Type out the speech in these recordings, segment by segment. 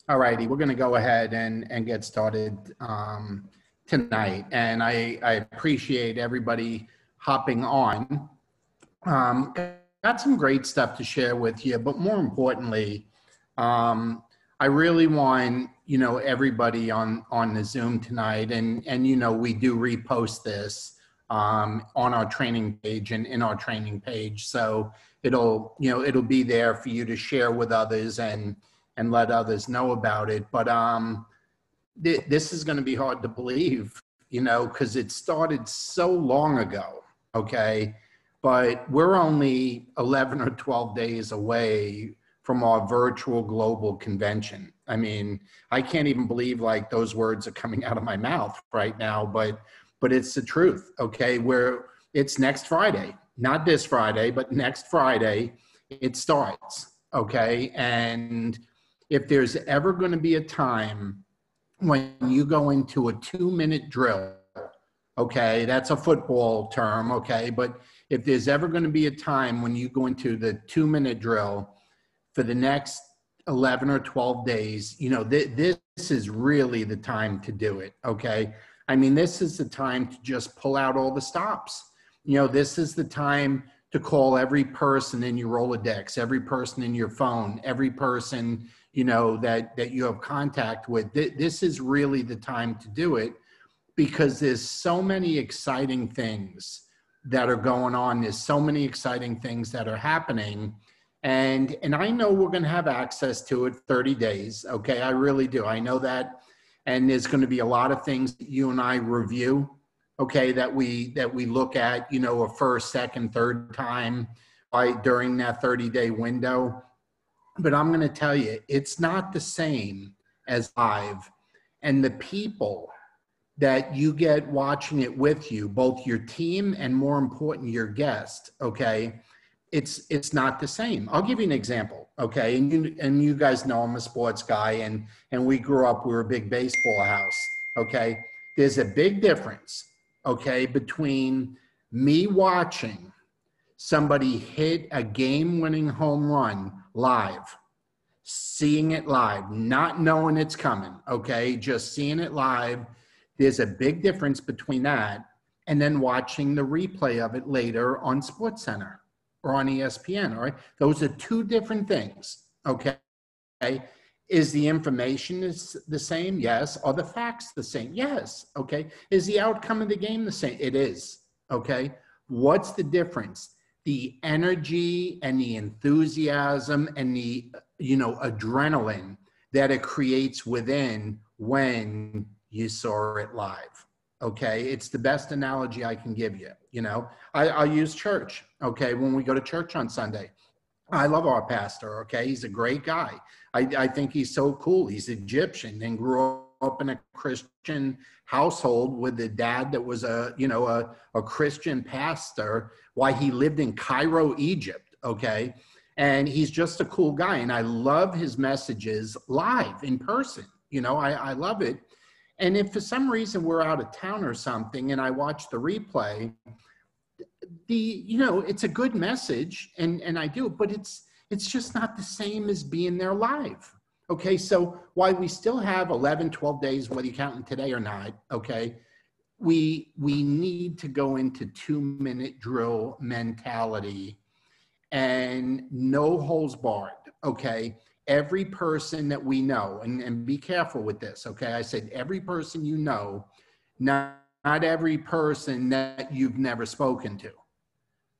All righty, we're going to go ahead and get started tonight. And I appreciate everybody hopping on. Got some great stuff to share with you, but more importantly, I really want, everybody on the Zoom tonight, and we do repost this on our training page and in our training page. So it'll be there for you to share with others and let others know about it. But this is going to be hard to believe, because it started so long ago, okay? But we're only 11 or 12 days away from our virtual global convention. I mean, I can't even believe like those words are coming out of my mouth right now, but it's the truth, okay? It's next Friday, not this Friday, but next Friday, it starts, okay? And if there's ever going to be a time when you go into a 2-minute drill, okay, that's a football term, okay, but if there's ever going to be a time when you go into the 2-minute drill for the next 11 or 12 days, this is really the time to do it, okay? I mean, this is the time to just pull out all the stops. This is the time to call every person in your Rolodex, every person in your phone, every person, that you have contact with. This is really the time to do it, because there's so many exciting things that are going on. There's so many exciting things that are happening. And I know we're going to have access to it 30 days. Okay. I really do. I know that. And there's going to be a lot of things that you and I review, okay, that we look at, a first, second, third time during that 30-day window. But I'm going to tell you, it's not the same as live. And the people that you get watching it with you, both your team and more important, your guest, okay, it's not the same. I'll give you an example, okay? And you guys know I'm a sports guy, and we grew up, we were a big baseball house, okay? There's a big difference, okay, between me watching somebody hit a game-winning home run live, seeing it live, not knowing it's coming, okay, just seeing it live. There's a big difference between that and then watching the replay of it later on SportsCenter or on ESPN, all right? Those are two different things, okay? Is the information the same? Yes. Are the facts the same? Yes, okay? Is the outcome of the game the same? It is, okay? What's the difference? The energy and the enthusiasm and the, adrenaline that it creates within when you saw it live, okay? It's the best analogy I can give you, I'll use church, okay? When we go to church on Sunday, I love our pastor, okay? He's a great guy. I think he's so cool. He's Egyptian and grew up in a Christian household with a dad that was a Christian pastor while he lived in Cairo, Egypt, okay? And he's just a cool guy. And I love his messages live in person. I love it. And if for some reason we're out of town or something and I watch the replay, it's a good message and I do, but it's just not the same as being there live. Okay. So while we still have 11, 12 days, whether you count them today or not, okay, we need to go into 2-minute drill mentality and no holds barred. Okay. Every person that we know, and be careful with this. Okay. I said, every person, not every person that you've never spoken to.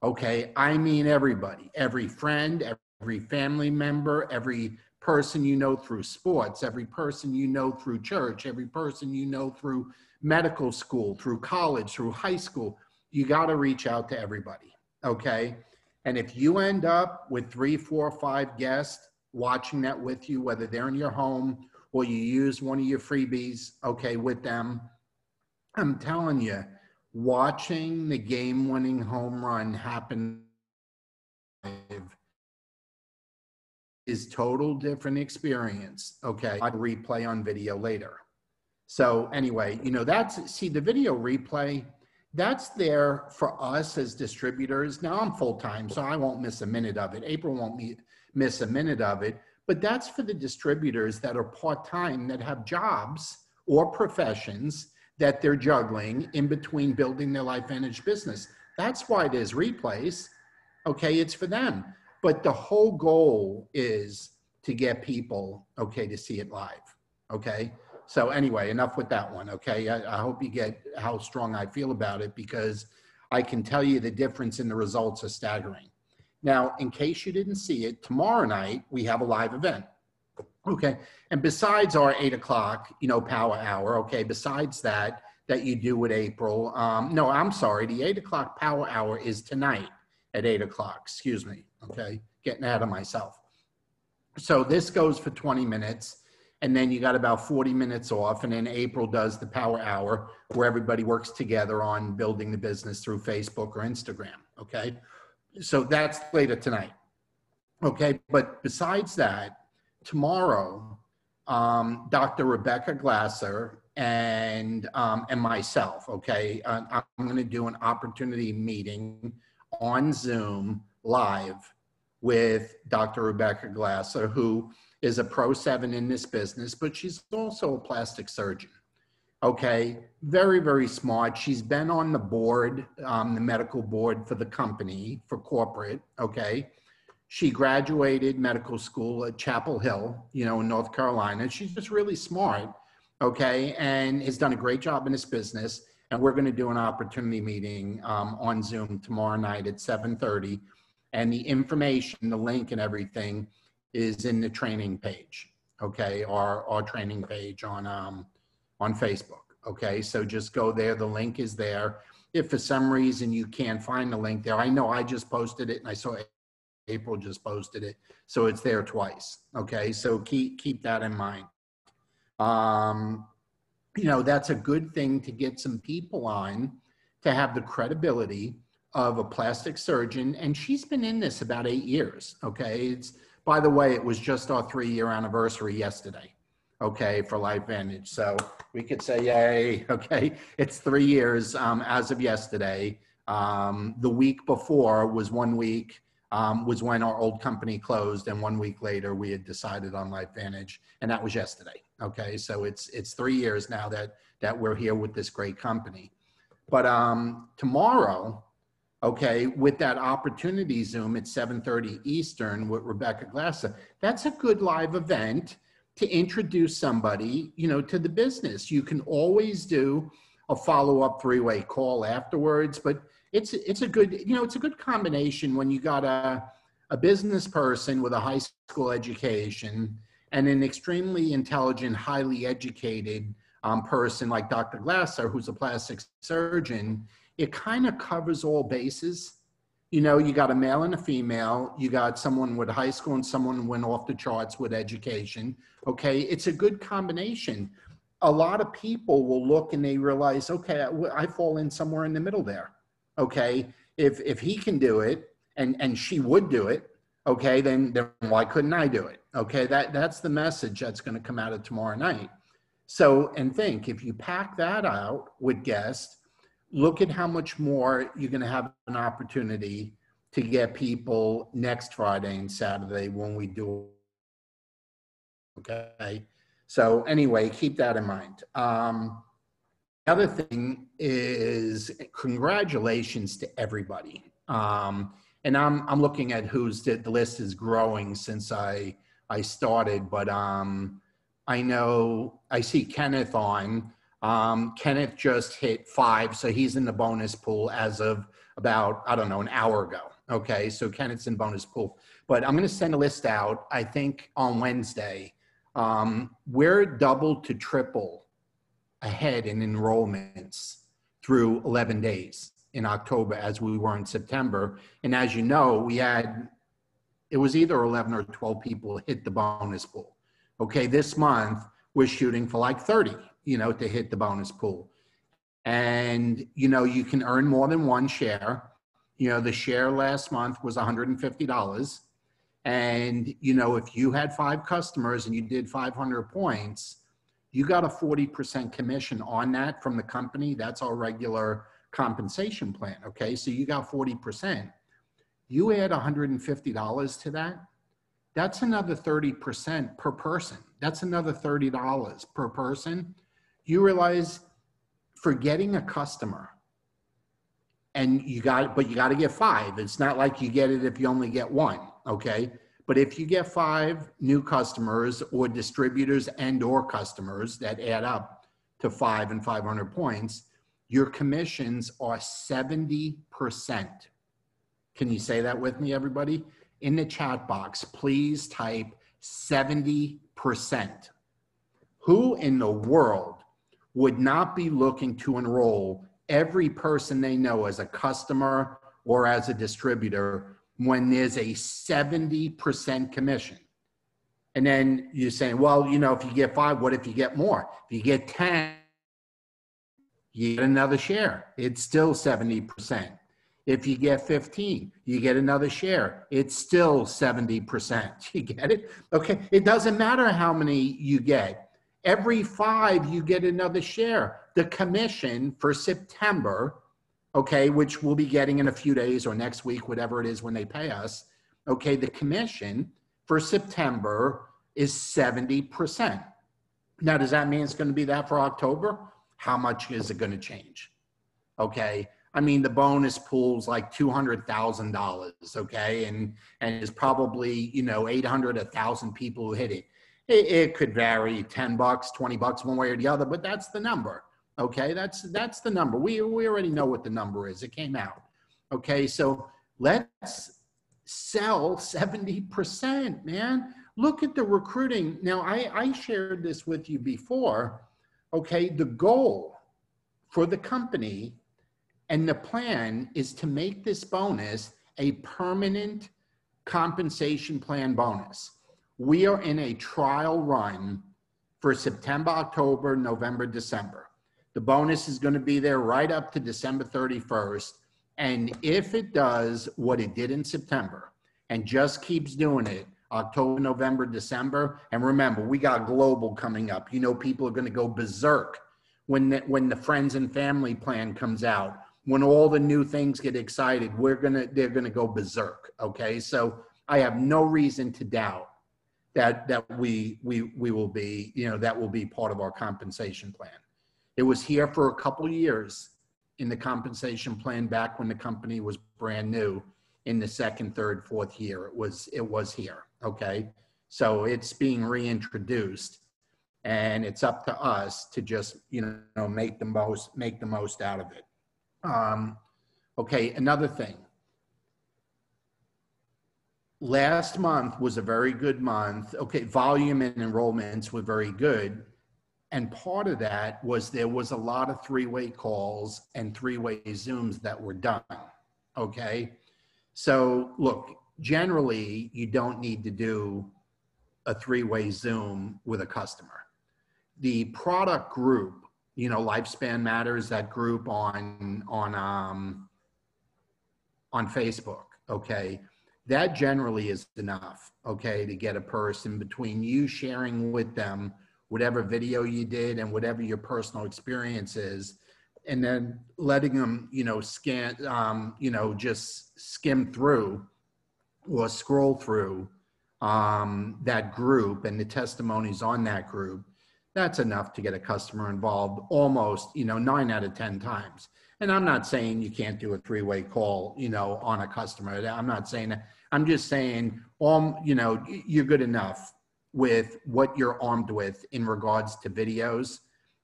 Okay. I mean, everybody, every friend, every family member, every person through sports, every person through church, every person through medical school, through college, through high school. You got to reach out to everybody. Okay. And if you end up with 3, 4, 5 guests watching that with you, whether they're in your home or you use one of your freebies, okay, with them, I'm telling you, watching the game-winning home run happen live is total different experience, okay? I'll replay on video later. So anyway, the video replay, that's there for us as distributors. Now I'm full-time, so I won't miss a minute of it. April won't miss a minute of it, but that's for the distributors that are part-time, that have jobs or professions that they're juggling in between building their LifeVantage business. That's why there's replays. Okay, it's for them. But the whole goal is to get people, okay, to see it live. Okay. So anyway, enough with that one. Okay. I hope you get how strong I feel about it, because I can tell you the difference in the results are staggering. Now, in case you didn't see it, tomorrow night we have a live event. Okay. And besides our 8 o'clock, power hour, okay, besides that you do with April, no, I'm sorry. The 8 o'clock power hour is tonight at 8 o'clock, excuse me. Okay. Getting ahead of myself. So this goes for 20 minutes. And then you got about 40 minutes off. And then April does the power hour where everybody works together on building the business through Facebook or Instagram. Okay. So that's later tonight. Okay. But besides that, tomorrow, Dr. Rebecca Glasser and myself, okay, I'm going to do an opportunity meeting on Zoom live with Dr. Rebecca Glasser, who is a Pro 7 in this business, but she's also a plastic surgeon. Okay, very, very smart. She's been on the board, the medical board for the company, for corporate, okay. She graduated medical school at Chapel Hill, in North Carolina. She's just really smart, okay, and has done a great job in this business. And we're going to do an opportunity meeting on Zoom tomorrow night at 7:30. And the information, the link and everything is in the training page, okay, our training page on Facebook, okay? So just go there. The link is there. If for some reason you can't find the link there, I know I just posted it and I saw April just posted it, so it's there twice, okay? So keep that in mind. That's a good thing to get some people on, to have the credibility of a plastic surgeon. And she's been in this about 8 years, okay? By the way, it was just our 3-year anniversary yesterday, okay, for LifeVantage. So we could say, yay, okay, it's 3 years as of yesterday. The week before was 1 week, was when our old company closed, and 1 week later we had decided on LifeVantage, and that was yesterday, okay? So it's 3 years now that we're here with this great company. But tomorrow, okay, with that opportunity Zoom at 7:30 Eastern with Rebecca Glasser, that's a good live event to introduce somebody, to the business. You can always do a follow-up 3-way call afterwards, but it's a good, it's a good combination when you got a business person with a high school education and an extremely intelligent, highly educated person like Dr. Glasser, who's a plastic surgeon. It kind of covers all bases. You got a male and a female, you got someone with high school and someone who went off the charts with education. Okay, it's a good combination. A lot of people will look and they realize, okay, I fall in somewhere in the middle there. Okay, if he can do it and she would do it, okay, then why couldn't I do it? Okay, that's the message that's going to come out of tomorrow night. So, and think, if you pack that out with guests, look at how much more you're going to have an opportunity to get people next Friday and Saturday when we do. Okay. So anyway, keep that in mind. The other thing is congratulations to everybody. And I'm looking at the list is growing since I started, but I know I see Kenneth on. Kenneth just hit 5, so he's in the bonus pool as of about, I don't know, an hour ago. Okay, so Kenneth's in bonus pool. But I'm going to send a list out, I think, on Wednesday. We're double to triple ahead in enrollments through 11 days in October as we were in September. And as you know, it was either 11 or 12 people hit the bonus pool. Okay, this month we're shooting for like 30. To hit the bonus pool. And, you can earn more than one share. The share last month was $150. And, if you had 5 customers and you did 500 points, you got a 40% commission on that from the company. That's our regular compensation plan. Okay, so you got 40%. You add $150 to that. that's another 30% per person. That's another $30 per person. You realize for getting a customer, and you got to get 5. It's not like you get it if you only get 1, okay? But if you get 5 new customers or distributors and or customers that add up to 5 and 500 points, your commissions are 70%. Can you say that with me, everybody? In the chat box, please type 70%. Who in the world would not be looking to enroll every person they know as a customer or as a distributor when there's a 70% commission? And then you're saying, well, you know, if you get 5, what if you get more? If you get 10, you get another share. It's still 70%. If you get 15, you get another share. It's still 70%. You get it? Okay. It doesn't matter how many you get. Every 5, you get another share. The commission for September, okay, which we'll be getting in a few days or next week, whatever it is when they pay us, okay, the commission for September is 70%. Now, does that mean it's going to be that for October? How much is it going to change? Okay. I mean, the bonus pool's like $200,000, okay? And it's probably, you know, 800, 1,000 people who hit it. It could vary $10, $20 one way or the other, but that's the number, okay? That's the number. We already know what the number is. It came out, okay? So let's sell 70%, man. Look at the recruiting. Now, I shared this with you before, okay? The goal for the company and the plan is to make this bonus a permanent compensation plan bonus. We are in a trial run for September, October, November, December. The bonus is going to be there right up to December 31st. And if it does what it did in September and just keeps doing it, October, November, December, and remember, we got global coming up. You know, people are going to go berserk when the friends and family plan comes out. When all the new things get excited, they're gonna go berserk. Okay, so I have no reason to doubt that we will be, you know, that will be part of our compensation plan. It was here for a couple of years in the compensation plan back when the company was brand new in the 2nd, 3rd, 4th year. It was here. Okay, so it's being reintroduced, and it's up to us to just, you know, make the most out of it. Okay, another thing. Last month was a very good month. Okay, volume and enrollments were very good. And part of that was there was a lot of 3-way calls and 3-way Zooms that were done. Okay, so look, generally you don't need to do a 3-way Zoom with a customer. The product group, you know, Lifespan Matters, that group on Facebook, okay, that generally is enough, okay, to get a person between you sharing with them whatever video you did and whatever your personal experience is, and then letting them, you know, just skim through or scroll through that group and the testimonies on that group. That's enough to get a customer involved almost, you know, 9 out of 10 times. And I'm not saying you can't do a 3-way call, you know, on a customer. I'm not saying that. I'm just saying, you know, you're good enough with what you're armed with in regards to videos,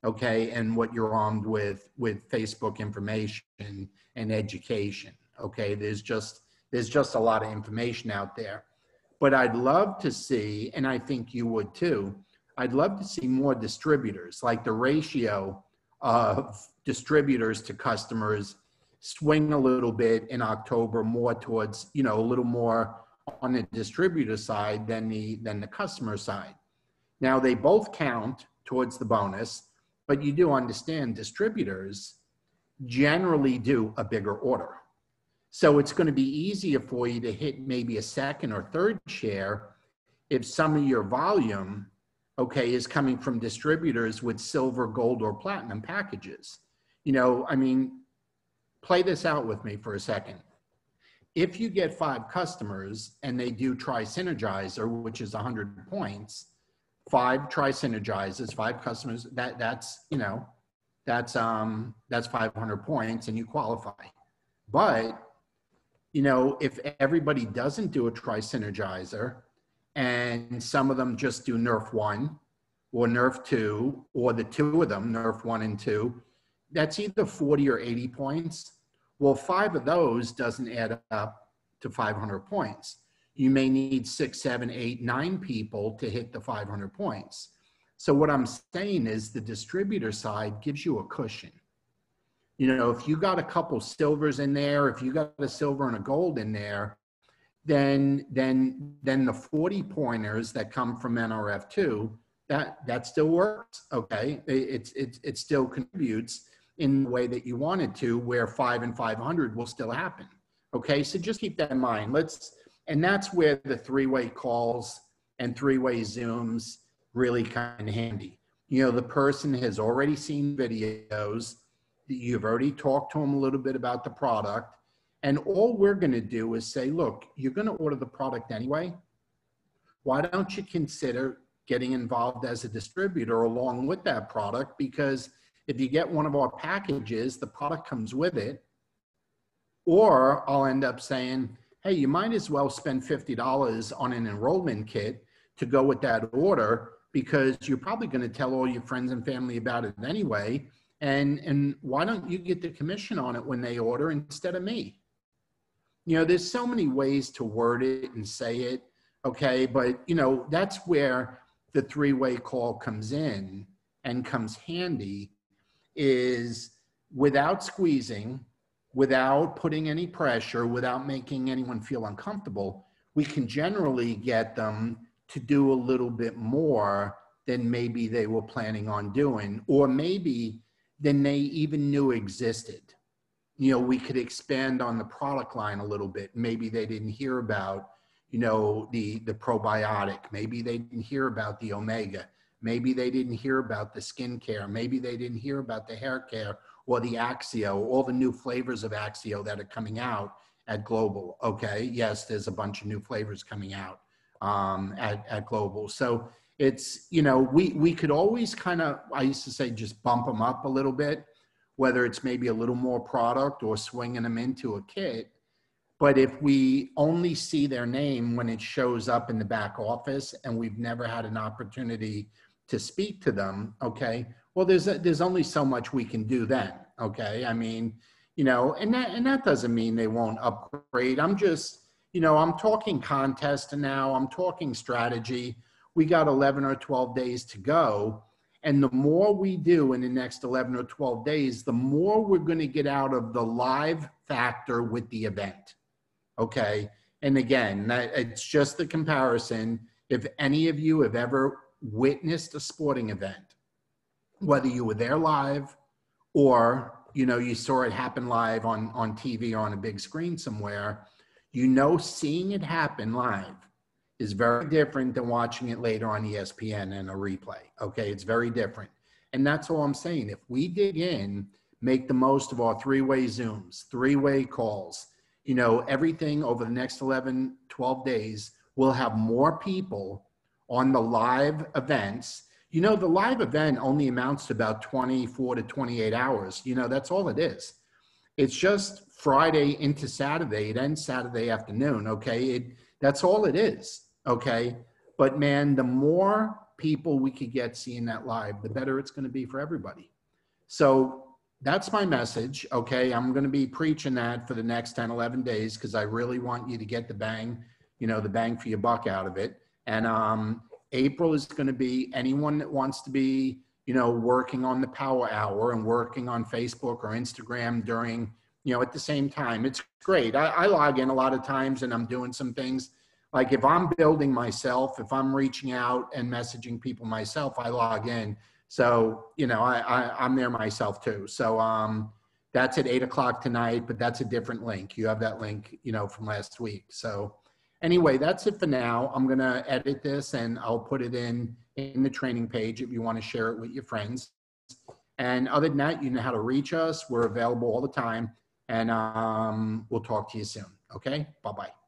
okay, and what you're armed with Facebook information and education, okay? There's just a lot of information out there. But I'd love to see, and I think you would too, I'd love to see more distributors, like the ratio of distributors to customers swing a little bit in October more towards, you know, a little more on the distributor side than the customer side. Now, they both count towards the bonus, but you do understand distributors generally do a bigger order. So it's going to be easier for you to hit maybe a 2nd or 3rd share if some of your volume, okay, is coming from distributors with silver, gold, or platinum packages. You know, I mean, play this out with me for a second. if you get 5 customers and they do try Synergizer, which is 100 points, 5 try Synergizers, 5 customers, that's, you know, that's 500 points and you qualify. But, you know, if everybody doesn't do a try Synergizer and some of them just do Nerf 1 or Nerf 2, or the 2 of them, Nerf 1 and 2, that's either 40 or 80 points. Well, 5 of those doesn't add up to 500 points. You may need 6, 7, 8, 9 people to hit the 500 points. So what I'm saying is the distributor side gives you a cushion. You know, if you got a couple silvers in there, if you got a silver and a gold in there, then the 40 pointers that come from NRF2, that still works, okay? It still contributes in the way that you want it to, where 5 and 500 will still happen, okay? So just keep that in mind. And that's where the 3-way calls and 3-way Zooms really come in handy. You know, the person has already seen videos, you've already talked to them a little bit about the product, and all we're gonna do is say, look, you're gonna order the product anyway. Why don't you consider getting involved as a distributor along with that product? Because if you get one of our packages, the product comes with it. Or I'll end up saying, hey, you might as well spend $50 on an enrollment kit to go with that order, because you're probably going to tell all your friends and family about it anyway. And why don't you get the commission on it when they order instead of me? You know, there's so many ways to word it and say it, okay? But, you know, that's where the 3-way call comes in and comes handy, is without squeezing, without putting any pressure, without making anyone feel uncomfortable, we can generally get them to do a little bit more than maybe they were planning on doing, or maybe than they even knew existed. You know, we could expand on the product line a little bit. Maybe they didn't hear about, you know, the probiotic. Maybe they didn't hear about the omega. Maybe they didn't hear about the skincare. Maybe they didn't hear about the hair care or the Axio, all the new flavors of Axio that are coming out at Global, okay? Yes, there's a bunch of new flavors coming out at Global. So it's, you know, we could always kind of, I used to say, just bump them up a little bit, whether it's maybe a little more product or swinging them into a kit. But if we only see their name when it shows up in the back office and we've never had an opportunity to speak to them, okay, well, there's only so much we can do then, okay? I mean, you know, and that doesn't mean they won't upgrade. I'm just, you know, I'm talking contest now, I'm talking strategy. We got 11 or 12 days to go. And the more we do in the next 11 or 12 days, the more we're going to get out of the live factor with the event. Okay. And again, it's just the comparison. If any of you have ever witnessed a sporting event, whether you were there live or, you know, you saw it happen live on TV or on a big screen somewhere, you know, seeing it happen live is very different than watching it later on ESPN and a replay. Okay. It's very different. And that's all I'm saying. If we dig in, make the most of our 3-way Zooms, 3-way calls, you know, everything over the next 11, 12 days, we'll have more people on the live events. You know, the live event only amounts to about 24 to 28 hours. You know, that's all it is. It's just Friday into Saturday. It ends Saturday afternoon, okay? That's all it is, okay? But man, the more people we could get seeing that live, the better it's gonna be for everybody. So that's my message, okay? I'm gonna be preaching that for the next 10, 11 days because I really want you to get the bang, you know, the bang for your buck out of it. And April is gonna be anyone that wants to be, you know, working on the power hour and working on Facebook or Instagram during, you know, at the same time. It's great. I log in a lot of times and I'm doing some things. Like if I'm building myself, if I'm reaching out and messaging people myself, I log in. So, you know, I'm there myself too. So that's at 8 o'clock tonight, but that's a different link. You have that link, you know, from last week. So anyway, that's it for now. I'm going to edit this and I'll put it in the training page if you want to share it with your friends. And other than that, you know how to reach us. We're available all the time. And we'll talk to you soon. Okay, bye-bye.